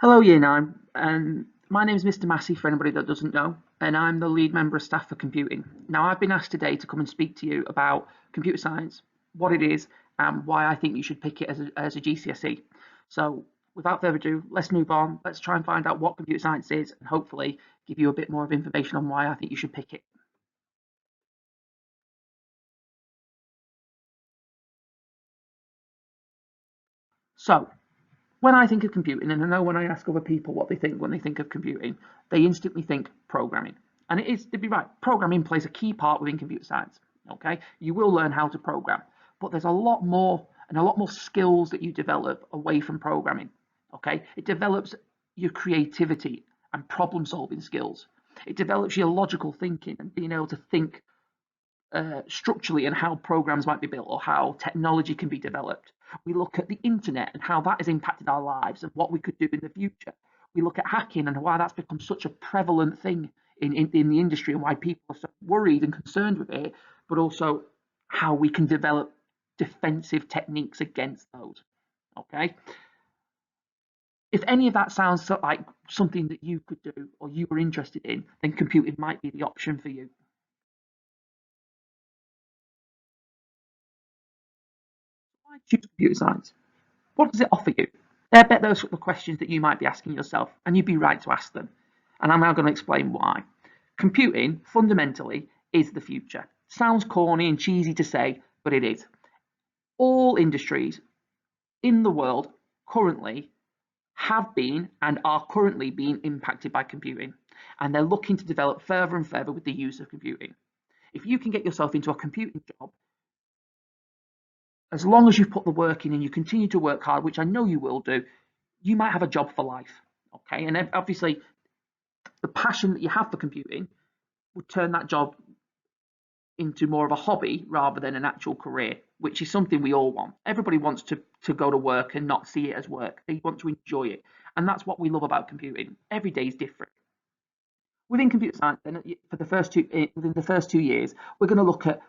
Hello, Year 9. My name is Mr. Massey, for anybody that doesn't know, and I'm the lead member of staff for computing. Now, I've been asked today to come and speak to you about computer science, what it is, and why I think you should pick it as a GCSE. So, without further ado, let's move on. Let's try and find out what computer science is, and hopefully give you a bit more of information on why I think you should pick it. So, when I think of computing, and I know when I ask other people what they think when they think of computing, they instantly think programming. And it is, to be right, programming plays a key part within computer science. Okay, you will learn how to program, but there's a lot more and a lot more skills that you develop away from programming. Okay, it develops your creativity and problem solving skills. It develops your logical thinking and being able to think structurally and how programs might be built or how technology can be developed. We look at the internet and how that has impacted our lives and what we could do in the future. We look at hacking and why that's become such a prevalent thing in the industry and why people are so worried and concerned with it, but also how we can develop defensive techniques against those. Okay. If any of that sounds like something that you could do or you were interested in, then computing might be the option for you. Why choose computer science? What does it offer you? I bet those are the questions that you might be asking yourself, and you'd be right to ask them. And I'm now going to explain why. Computing, fundamentally, is the future. Sounds corny and cheesy to say, but it is. All industries in the world currently have been and are currently being impacted by computing, and they're looking to develop further and further with the use of computing. If you can get yourself into a computing job, as long as you put the work in and you continue to work hard, which I know you will do, you might have a job for life. Okay, and obviously the passion that you have for computing would turn that job into more of a hobby rather than an actual career, which is something we all want. Everybody wants to go to work and not see it as work. They want to enjoy it. And that's what we love about computing. Every day is different. Within computer science, then for the first two within the first 2 years, we're going to look at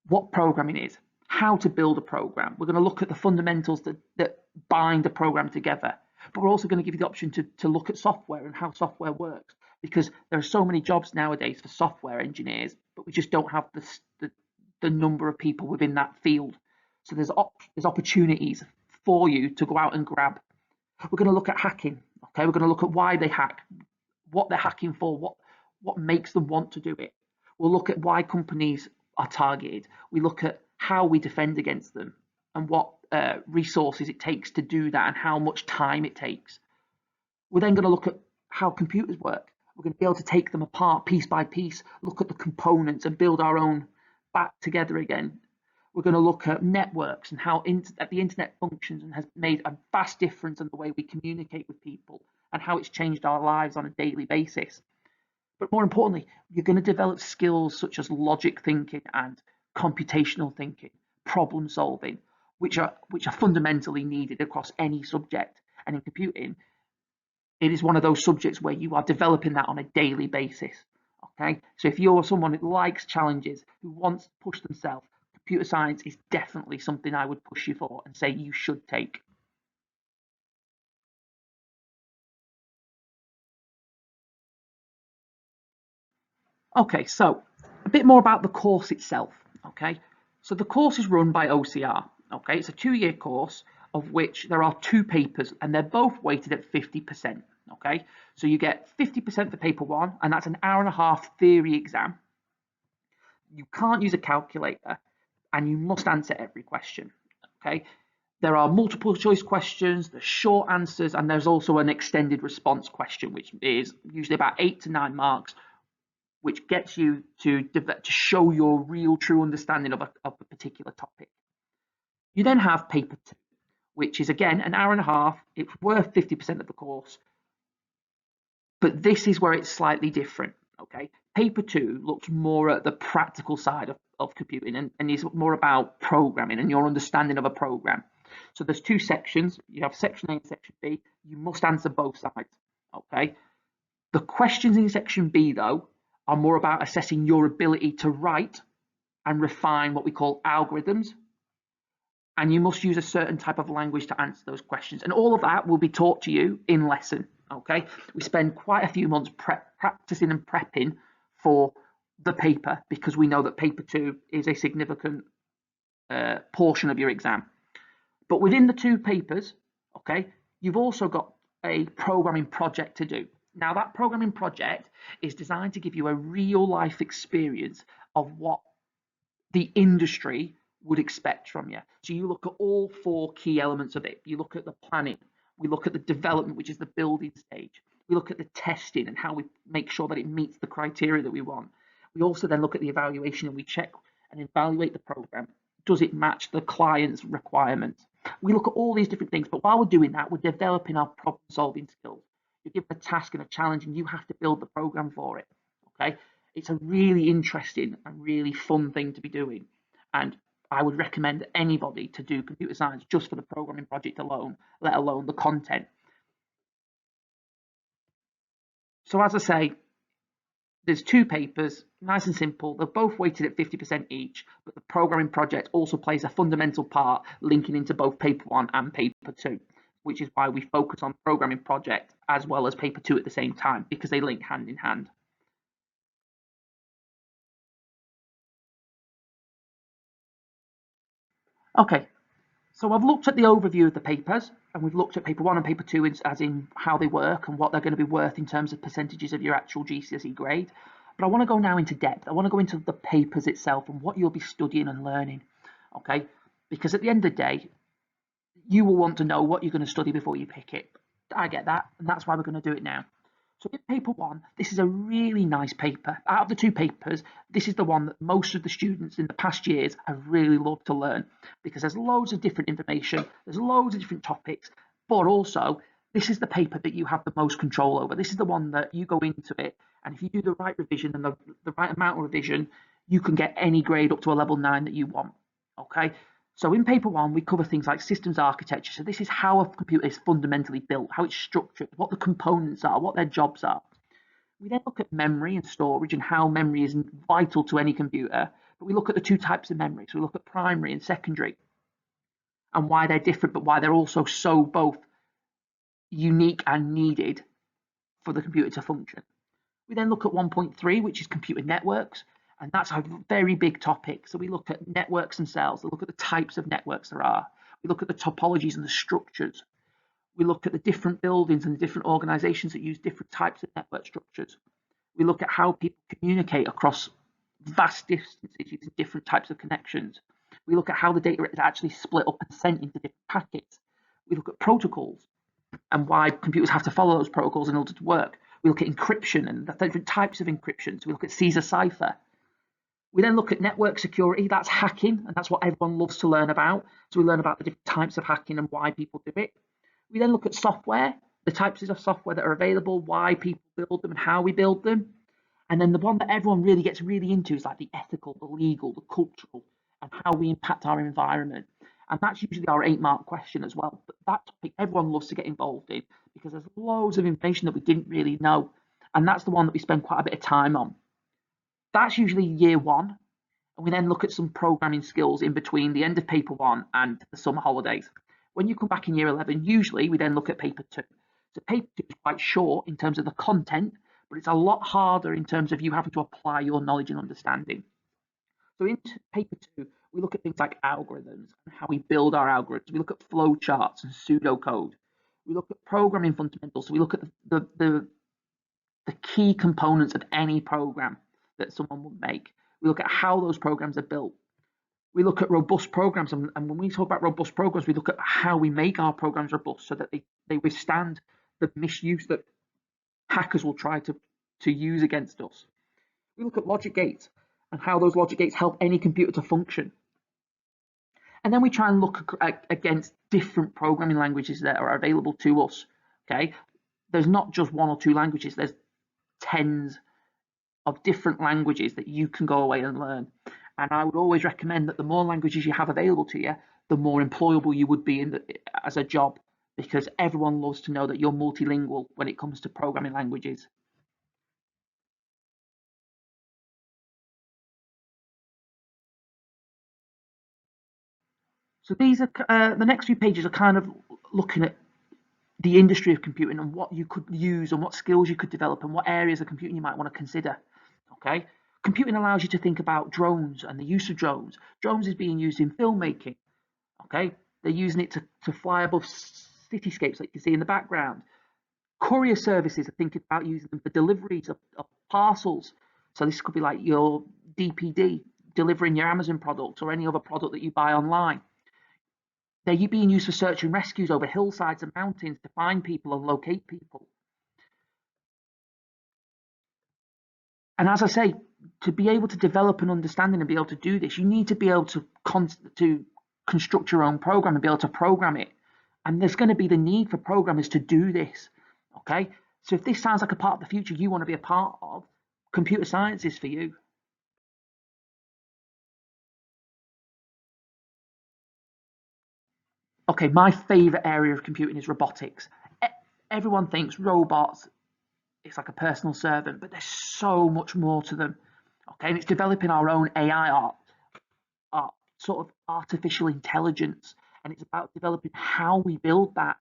what programming is, how to build a program. We're going to look at the fundamentals that bind a program together. But we're also going to give you the option to look at software and how software works, because there are so many jobs nowadays for software engineers, but we just don't have the number of people within that field. So there's opportunities for you to go out and grab. We're going to look at hacking. Okay, we're going to look at why they hack, what they're hacking for, what makes them want to do it. We'll look at why companies are targeted. We look at how we defend against them and what resources it takes to do that and how much time it takes. We're then going to look at how computers work. We're going to be able to take them apart piece by piece, look at the components and build our own back together again. We're going to look at networks and how the internet functions and has made a vast difference in the way we communicate with people and how it's changed our lives on a daily basis. But more importantly, you're going to develop skills such as logic thinking and computational thinking, problem solving, which are fundamentally needed across any subject. And in computing, it is one of those subjects where you are developing that on a daily basis. Okay, so if you're someone who likes challenges, who wants to push themselves, computer science is definitely something I would push you for and say you should take. Okay, so a bit more about the course itself. Okay, so the course is run by OCR. Okay, it's a 2 year course of which there are two papers and they're both weighted at 50%. Okay, so you get 50% for paper one, and that's an hour and a half theory exam. You can't use a calculator and you must answer every question. Okay, there are multiple choice questions, there's short answers, and there's also an extended response question, which is usually about 8 to 9 marks, which gets you to show your real true understanding of a particular topic. You then have paper two, which is again an hour and a half. It's worth 50% of the course, but this is where it's slightly different. Okay, paper two looks more at the practical side of computing and is more about programming and your understanding of a program. So there's two sections. You have section A and section B. You must answer both sides. Okay, the questions in section B, though, are more about assessing your ability to write and refine what we call algorithms. and you must use a certain type of language to answer those questions. And all of that will be taught to you in lesson. Okay, we spend quite a few months practicing and prepping for the paper because we know that paper 2 is a significant portion of your exam. But within the 2 papers, okay, you've also got a programming project to do. Now, that programming project is designed to give you a real life experience of what the industry would expect from you. So you look at all 4 key elements of it. You look at the planning, we look at the development, which is the building stage. We look at the testing and how we make sure that it meets the criteria that we want. We also then look at the evaluation and we check and evaluate the program. Does it match the client's requirements? We look at all these different things, but while we're doing that, we're developing our problem solving skills. You're given a task and a challenge and you have to build the program for it. Okay, it's a really interesting and really fun thing to be doing. And I would recommend anybody to do computer science just for the programming project alone, let alone the content. So as I say, there's 2 papers, nice and simple. They're both weighted at 50% each, but the programming project also plays a fundamental part linking into both paper 1 and paper 2, which is why we focus on the programming project as well as paper 2 at the same time, because they link hand in hand. Okay, so I've looked at the overview of the papers, and we've looked at paper 1 and paper 2 as in how they work and what they're going to be worth in terms of percentages of your actual GCSE grade. But I want to go now into depth. I want to go into the papers itself and what you'll be studying and learning. Okay, because at the end of the day, you will want to know what you're going to study before you pick it. I get that, and that's why we're going to do it now. So in paper 1, this is a really nice paper. Out of the 2 papers, this is the one that most of the students in the past years have really loved to learn because there's loads of different information, there's loads of different topics, but also this is the paper that you have the most control over. This is the one that you go into it, and if you do the right revision and the right amount of revision, you can get any grade up to a level 9 that you want. Okay, so in paper 1, we cover things like systems architecture. So this is how a computer is fundamentally built, how it's structured, what the components are, what their jobs are. We then look at memory and storage and how memory is vital to any computer. But we look at the 2 types of memory. So we look at primary and secondary and why they're different, but why they're also so both unique and needed for the computer to function. We then look at 1.3, which is computer networks. And that's a very big topic. So we look at networks themselves, we look at the types of networks there are, we look at the topologies and the structures, we look at the different buildings and the different organizations that use different types of network structures. We look at how people communicate across vast distances using different types of connections. We look at how the data is actually split up and sent into different packets. We look at protocols and why computers have to follow those protocols in order to work. We look at encryption and the different types of encryption. So we look at Caesar cipher. We then look at network security, that's hacking, and that's what everyone loves to learn about. So we learn about the different types of hacking and why people do it. We then look at software, the types of software that are available, why people build them and how we build them. And then the one that everyone really gets really into is like the ethical, the legal, the cultural, and how we impact our environment. And that's usually our 8-mark question as well. But that topic everyone loves to get involved in because there's loads of information that we didn't really know. And that's the one that we spend quite a bit of time on. That's usually year 1, and we then look at some programming skills in between the end of paper 1 and the summer holidays. When you come back in year 11, usually we then look at paper 2. So paper 2 is quite short in terms of the content, but it's a lot harder in terms of you having to apply your knowledge and understanding. So in paper 2, we look at things like algorithms and how we build our algorithms. We look at flowcharts and pseudocode. We look at programming fundamentals. So we look at the key components of any program that someone would make. We look at how those programs are built. We look at robust programs, and when we talk about robust programs, we look at how we make our programs robust so that they withstand the misuse that hackers will try to use against us. We look at logic gates and how those logic gates help any computer to function. And then we try and look against different programming languages that are available to us. Okay, there's not just 1 or 2 languages, there's tens of different languages that you can go away and learn. And I would always recommend that the more languages you have available to you, the more employable you would be as a job, because everyone loves to know that you're multilingual when it comes to programming languages. So these are the next few pages are kind of looking at the industry of computing and what you could use and what skills you could develop and what areas of computing you might want to consider. Okay, computing allows you to think about drones and the use of drones. Drones is being used in filmmaking. Okay, they're using it to fly above cityscapes like you can see in the background. Courier services are thinking about using them for deliveries of parcels. So this could be like your DPD delivering your Amazon products or any other product that you buy online. They're being used for search and rescues over hillsides and mountains to find people and locate people. And as I say, to be able to develop an understanding and be able to do this, you need to be able to construct your own program and be able to program it. And there's going to be the need for programmers to do this. Okay, so if this sounds like a part of the future you want to be a part of, computer science is for you. Okay, my favorite area of computing is robotics. Everyone thinks robots, it's like a personal servant, but there's so much more to them. Okay, and it's developing our own AI art sort of artificial intelligence, and it's about developing how we build that.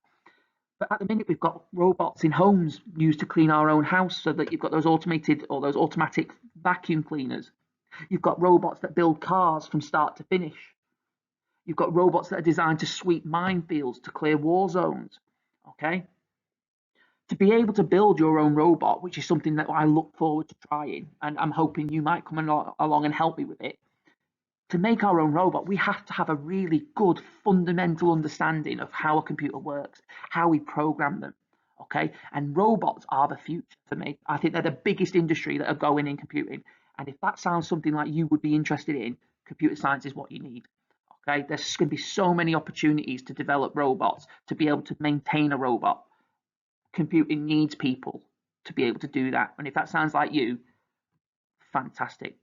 But at the minute, we've got robots in homes used to clean our own house, so that you've got those automated or those automatic vacuum cleaners. You've got robots that build cars from start to finish. You've got robots that are designed to sweep minefields to clear war zones. Okay, to be able to build your own robot, which is something that I look forward to trying, and I'm hoping you might come along and help me with it. To make our own robot, we have to have a really good fundamental understanding of how a computer works, how we program them. Okay, and robots are the future for me. I think they're the biggest industry that are going in computing. And if that sounds something like you would be interested in, computer science is what you need. Okay, there's going to be so many opportunities to develop robots, to be able to maintain a robot. Computing needs people to be able to do that. And if that sounds like you, fantastic.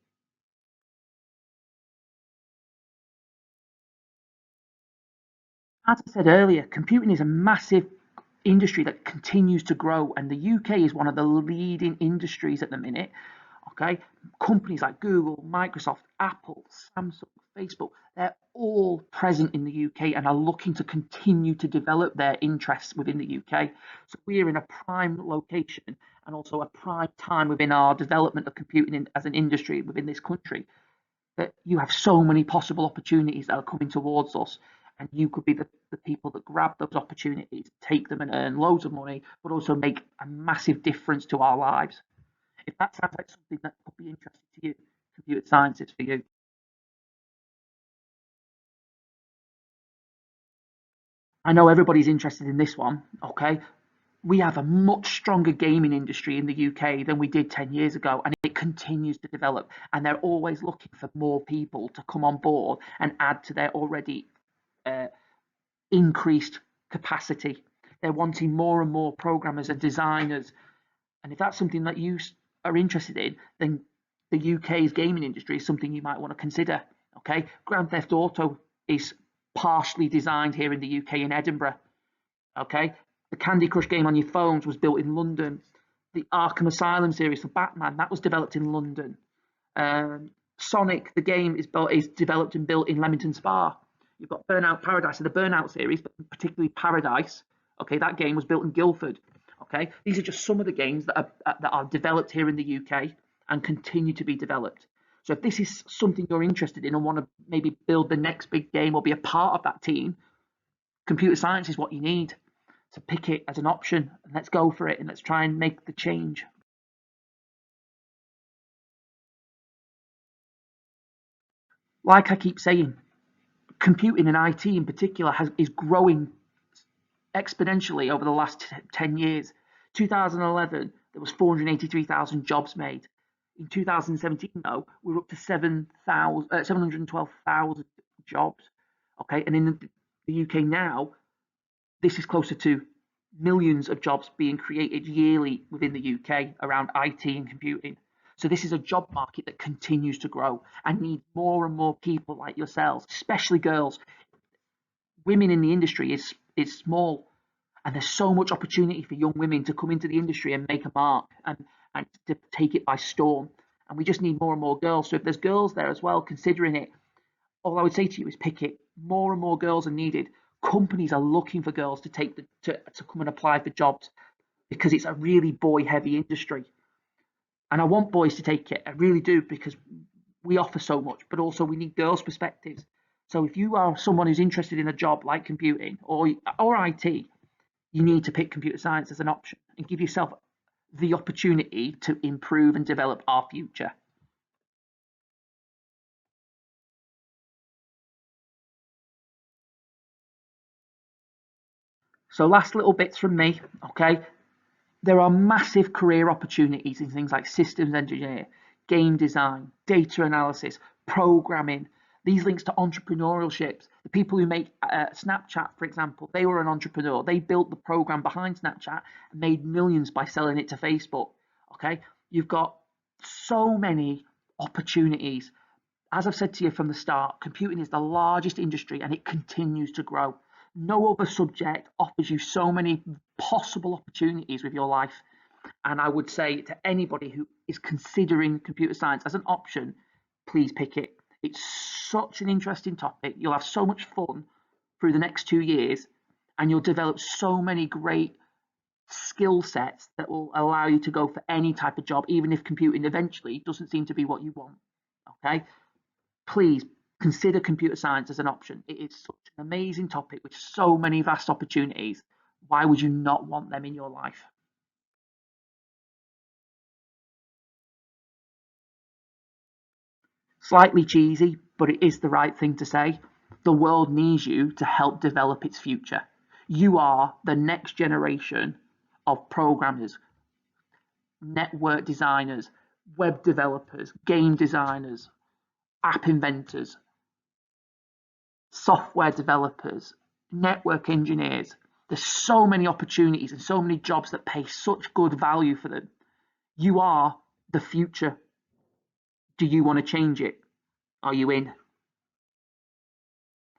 As I said earlier, computing is a massive industry that continues to grow, and the UK is one of the leading industries at the minute. Okay, companies like Google, Microsoft, Apple, Samsung, Facebook, they're all present in the UK and are looking to continue to develop their interests within the UK. So we are in a prime location and also a prime time within our development of computing as an industry within this country, that you have so many possible opportunities that are coming towards us, and you could be the people that grab those opportunities, take them and earn loads of money, but also make a massive difference to our lives. If that sounds like something that could be interesting to you, computer science is for you. I know everybody's interested in this one. Okay, we have a much stronger gaming industry in the UK than we did 10 years ago, and it continues to develop. And they're always looking for more people to come on board and add to their already uh, increased capacity. They're wanting more and more programmers and designers. And if that's something that you are interested in, then the UK's gaming industry is something you might want to consider. Okay, Grand Theft Auto is partially designed here in the UK in Edinburgh. Okay, the Candy Crush game on your phones was built in London. The Arkham Asylum series for Batman, that was developed in London. Sonic, the game, is developed and built in Leamington Spa. You've got Burnout Paradise, so the Burnout series, but particularly Paradise. Okay, that game was built in Guildford. Okay, these are just some of the games that are developed here in the UK and continue to be developed. So if this is something you're interested in and want to maybe build the next big game or be a part of that team, computer science is what you need. So pick it as an option and let's go for it and let's try and make the change. Like I keep saying, computing and IT in particular is growing exponentially over the last 10 years. 2011, there was 483,000 jobs made. In 2017, though, we're up to 712,000 jobs. Okay, and in the UK now, this is closer to millions of jobs being created yearly within the UK around IT and computing. So this is a job market that continues to grow and needs more and more people like yourselves, especially girls. Women in the industry is small, and there's so much opportunity for young women to come into the industry and make a mark and to take it by storm. And we just need more and more girls. So if there's girls there as well considering it, all I would say to you is pick it. more and more girls are needed. Companies are looking for girls to to come and apply for jobs because it's a really boy heavy industry. And I want boys to take it. I really do, because we offer so much, but also we need girls' perspectives. So if you are someone who's interested in a job like computing or IT, you need to pick computer science as an option and give yourself the opportunity to improve and develop our future. So last little bits from me, okay? There are massive career opportunities in things like systems engineer, game design, data analysis, programming. These links to entrepreneurship. The people who make Snapchat, for example, they were an entrepreneur. They built the program behind Snapchat and made millions by selling it to Facebook. Okay, you've got so many opportunities. As I've said to you from the start, computing is the largest industry and it continues to grow. No other subject offers you so many possible opportunities with your life. And I would say to anybody who is considering computer science as an option, please pick it. It's such an interesting topic. You'll have so much fun through the next 2 years, and you'll develop so many great skill sets that will allow you to go for any type of job, even if computing eventually doesn't seem to be what you want. Okay, please consider computer science as an option. It is such an amazing topic with so many vast opportunities. Why would you not want them in your life? Slightly cheesy, but it is the right thing to say. The world needs you to help develop its future. You are the next generation of programmers, network designers, web developers, game designers, app inventors, software developers, network engineers. There's so many opportunities and so many jobs that pay such good value for them. You are the future. Do you want to change it? Are you in?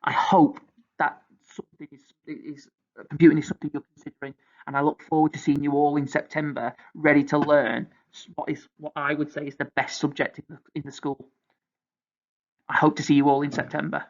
I hope that something is computing is something you're considering, and I look forward to seeing you all in September, ready to learn what I would say is the best subject in the school. I hope to see you all in September.